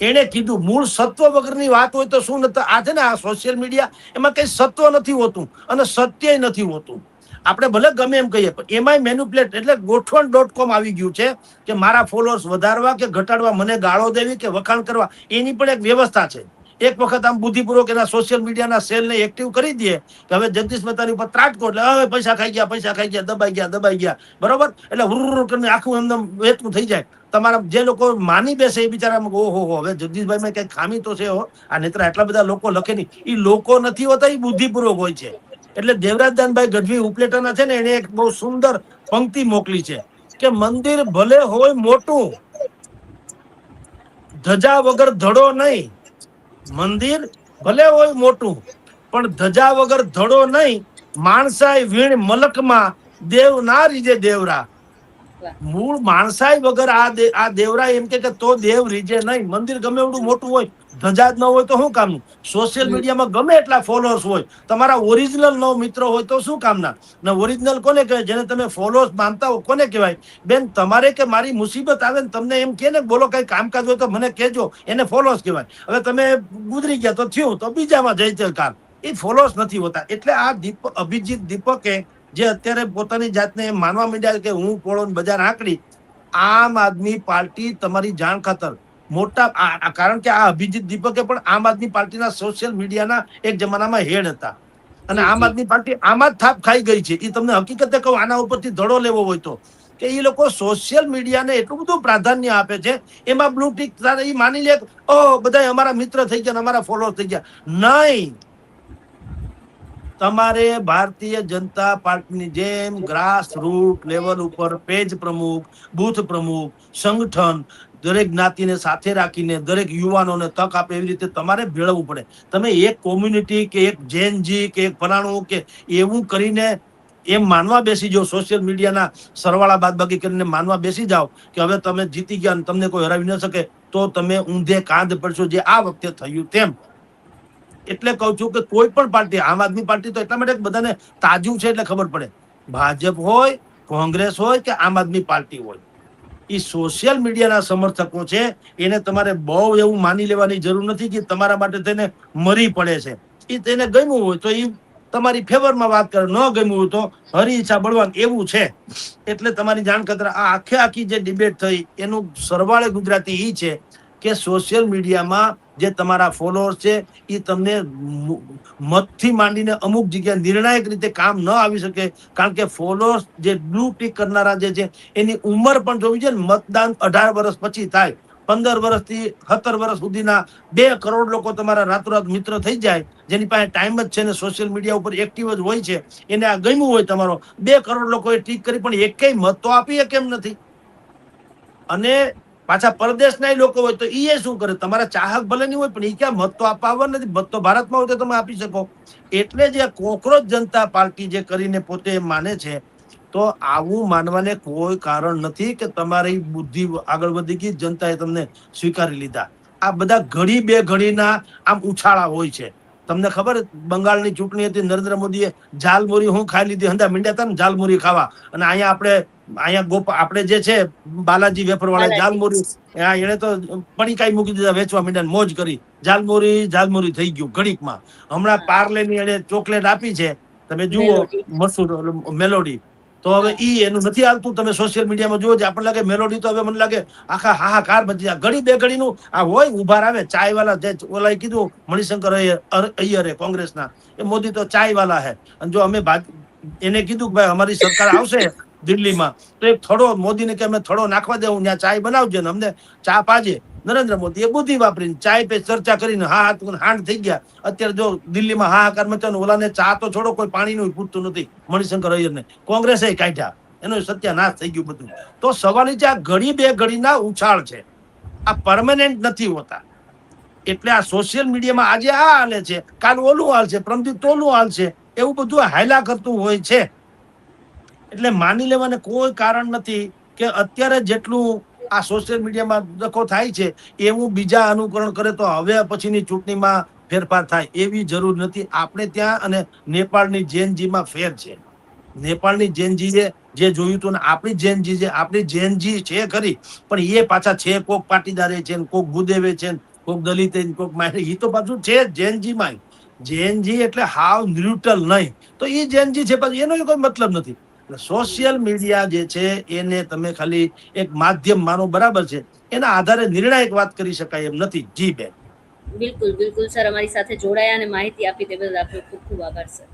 એને કીધું મૂળ સત્વ વગરની વાત હોય તો શું નથી. આ છે ને આ સોશિયલ મીડિયા, એમાં કઈ સત્વ નથી હોતું અને સત્ય નથી હોતું. આપણે ભલે ગમે એમ કહીએ પણ એમાંય મેન્યુપ્લેટ, એટલે ગોઠવણ.com આવી ગયું છે કે મારા ફોલોઅર્સ વધારવા કે ઘટાડવા, મને ગાળો દેવી કે વખાણ કરવા, એની પણ એક વ્યવસ્થા છે. એક વખત આમ બુદ્ધિપૂર્વક એના સોશિયલ મીડિયાના સેલને એક્ટિવ કરી દે કે હવે જગદીશ મહેતાની ઉપર ત્રાટકો, એટલે હવે પૈસા ખાઈ ગયા, દબાઈ ગયા, બરોબર. એટલે હુર કરીને આખું એમને વેચવું થઈ જાય. તમારા જે લોકો માની બેસે એ બિચારા ઓહો હવે જગદીશભાઈ માં કઈ ખામી તો છે હો, આ નેત્ર આટલા બધા લોકો લખે નહીં. એ લોકો નથી હોતા, એ બુદ્ધિપૂર્વક હોય છે. એટલે દેવરાજદાનભાઈ ગઢવી ઉપલેટાના છે ને, એને એક બહુ સુંદર પંક્તિ મોકલી છે કે મંદિર ભલે હોય મોટું, ધજા વગર ધડો નહીં. મંદિર ભલે હોય મોટું પણ ધજા વગર ધડો નહીં. માણસાઈ વીણ મલકમાં, દેવ ના રીજે દેવરા. મૂળ માણસાઈ વગર આ દેવરા એમ કે તો દેવ રીજે નહીં. મંદિર ગમે એવડું મોટું હોય, ધજા જ ન હોય તો શું કામનું? સોશિયલ મીડિયામાં ગમે એટલા ફોલોઅર્સ હોય, તમારા ઓરિજિનલ નો મિત્ર હોય તો શું કામના? ને ઓરિજિનલ કોને કહેવાય? જેને તમે ફોલોઅર્સ માનતા હો કોને કહેવાય? બેન, તમારે કે મારી મુસીબત આવે ને તમને એમ કે ને બોલો કઈ કામકાજ હોય તો મને કહેજો, એને ફોલોઅર્સ કહેવાય. હવે તમે ગુજરી ગયા તો થયું, તો બીજામાં જઈ કામ, એ ફોલોઅર્સ નથી હોતા. એટલે આ અભિજીત દીપકે જે અત્યારે પોતાની જાતને એમ માનવા માંડ્યા કે હું પોળો બજાર આંકડી, આમ આદમી પાર્ટી તમારી જાણ ખાતર મોટા, કારણ કે આ અભિજીત દીપકે પણ આમ આદમી પાર્ટીના સોશિયલ મીડિયાના એક જમાનામાં હેડ હતા અને આમ આદમી પાર્ટી આમાં જ થાપ ખાઈ ગઈ છે. એ તમને હકીકતે કહું, આના ઉપરથી ધડો લેવો હોય તો, કે એ લોકો સોશિયલ મીડિયાને એટલું બધું પ્રાધાન્ય આપે છે, એમાં બ્લુ ટિક એ માની લે બધા અમારા મિત્ર થઈ ગયા, અમારા ફોલોઅર થઈ ગયા. નહીં, તમારે ભારતીય જનતા પાર્ટીની જેમ ગ્રાસ રૂટ લેવલ ઉપર પેજ પ્રમુખ, બૂથ પ્રમુખ, સંગઠન, દરેક જ્ઞાતિને સાથે રાખીને દરેક યુવાનોને તક આપે એવી રીતે તમારે ભેળવવું પડે. તમે એક કોમ્યુનિટી કે એક જૈનજી કે એક ફલાણું કે એવું કરીને એમ માનવા બેસી જાઓ, સોશિયલ મીડિયાના સરવાળા બાદબાકી કરીને માનવા બેસી જાઓ કે હવે તમે જીતી ગયા તમને કોઈ હરાવી ન શકે, તો તમે ઊંધે કાંધ પડશો, જે આ વખતે થયું તેમ. એટલે કહું છું કે કોઈ પણ પાર્ટી, આમ આદમી પાર્ટી તો એટલા માટે બધાને તાજું છે એટલે ખબર પડે, ભાજપ હોય, કોંગ્રેસ હોય કે આમ આદમી પાર્ટી હોય, એ સોશિયલ મીડિયાના સમર્થકો છે. એને તમારે બહુ એવું માની લેવાની જરૂર નથી કે તમારા માટે તેને મરી પડે છે. એ તેને ગમ્યું હોય તો એ તમારી ફેવરમાં વાત કરે, ન ગમ્યું હોય તો હરી ઈચ્છા બળવાન, એવું છે. એટલે તમારી જાણ ખાતર આ આખી જે ડિબેટ થઈ એનું સરવાળે ગુજરાતી ઈ છે કે સોશિયલ મીડિયામાં જે તમારા ફોલોઅર્સ છે એ તમને મતથી માંડીને અમુક જગ્યાએ નિર્ણાયક રીતે કામ ન આવી શકે, કારણ કે ફોલોઅર્સ જે બ્લુ ટિક કરનારા જે છે એની ઉંમર પણ જોવી છે. મતદાન 18 વર્ષ પછી થાય. 15 વર્ષથી 17 વર્ષ સુધીના 2 કરોડ લોકો તમારા રાતોરાત મિત્ર થઈ જાય, જેની પાસે ટાઈમ જ છે ને સોશિયલ મીડિયા ઉપર એક્ટિવ જ હોય છે, એને આ ગમ્યું હોય તમારો 2 કરોડ લોકોએ ટીક કરી, પણ એકેય મત તો આપી કેમ નથી? અને પાછા પરદેશના લોકો હોય તો એ શું કરે? તમારા ચાહક ભલે નહીં હોય, પણ એ ક્યાં મત તો આપવા આવવા નથી. મત તો ભારતમાં હોય તો તમે આપી શકો. એટલે જે કોકરોચ જનતા પાર્ટી જે કરીને પોતે માને છે, તો આવું માનવાને કોઈ કારણ નથી કે તમારી બુદ્ધિ આગળ વધી ગઈ, જનતાએ તમને સ્વીકારી લીધા. આ બધા ઘડી બે ઘડીના આમ ઉછાળા હોય છે. તમને ખબર, બંગાળની ચૂંટણી હતી, નરેન્દ્ર મોદીએ ઝાલમુરી હું ખાઈ લીધી, હંધા મીંડ્યા હતા ને ઝાલમુરી ખાવા. અને અહીંયા આપણે જે છે બાલાજી વેફર વાળા બાલાજી. ઝાલમુરી, એને તો પડીકાઈ મૂકી દીધા, વેચવા મીંડ્યા, મોજ કરી. ઝાલમુરી થઈ ગયું ઘડીકમાં. હમણાં હા, પાર્લેની એને ચોકલેટ આપી છે, તમે જુઓ, મેલોડી. મસૂર મેલોડી. તો હવે હા, એનું નથી હાલતું. તમે સોશિયલ મીડિયામાં જુઓ, આપણને લાગે મેલોડી તો હવે મને લાગે આખા હાહાકાર મચી જાય. ઘડી બે ઘડીનું આ હોય, ઉભા આવે ચાય વાળા, જે ઓલાએ કીધું મણિશંકર અય્યરે કોંગ્રેસના, એ મોદી તો ચાય વાળા હે. અને જો અમે એને કીધું કે ભાઈ અમારી સરકાર આવશે દિલ્હીમાં, તો એક થડો મોદીને કે અમે થડો નાખવા દેવું, ત્યાં ચાય બનાવજે ને અમને ચા પાજે. નરેન્દ્ર મોદીએ બુદ્ધિ વાપરીને ચાય પે ચર્ચા કરીને હાંડ થઈ ગયા. અત્યારે જો દિલ્હીમાં હાહાકાર મચાનો, ઓલાને ચા તો છોડો, કોઈ પાણીનું પૂછતું નથી મણિશંકર અય્યરને. કોંગ્રેસે કાઢ્યા, એનો સત્યાનાશ થઈ ગયું બધું. તો સવાલ એ છે, આ ઘડી બે ઘડીના ઉછાળ છે, આ પરમાનન્ટ નથી હોતા. એટલે આ સોશિયલ મીડિયામાં આજે આ હાલે છે, કાલ ઓલું હાલ છે, પ્રમદિત ઓલું હાલ છે, એવું બધું હાયલા કરતું હોય છે. એટલે માની લેવાને કોઈ કારણ નથી કે અત્યારે જેટલું આ સોશિયલ મીડિયામાં ડખો થાય છે, એવું બીજા અનુકરણ કરે તો હવે પછીની ચૂંટણીમાં ફેરફાર થાય એવી જરૂર નથી. આપણે ત્યાં અને નેપાળની જેનજીમાં ફેર છે. નેપાળની જેનજીએ જે જોયું હતું ને આપણી જેનજી છે ખરી, પણ એ પાછા છે કોક પાટીદારે છે, કોક ભૂદેવે છે, કોક દલિત, કોક માહિતી, એ તો પાછું છે જેનજીમાં. જેનજી એટલે હાવ ન્યુટ્રલ નહીં. તો એ જેનજી છે, પછી એનો કોઈ મતલબ નથી. સોશિયલ મીડિયા જે છે એને તમે ખાલી એક માધ્યમ માનો, બરાબર છે, એના આધારે નિર્ણાયક વાત કરી શકાય એમ નથી. જી બેન. બિલકુલ બિલકુલ સર, અમારી સાથે જોડાયા અને માહિતી આપી તે બદલ આપનો ખૂબ ખૂબ આભાર સર.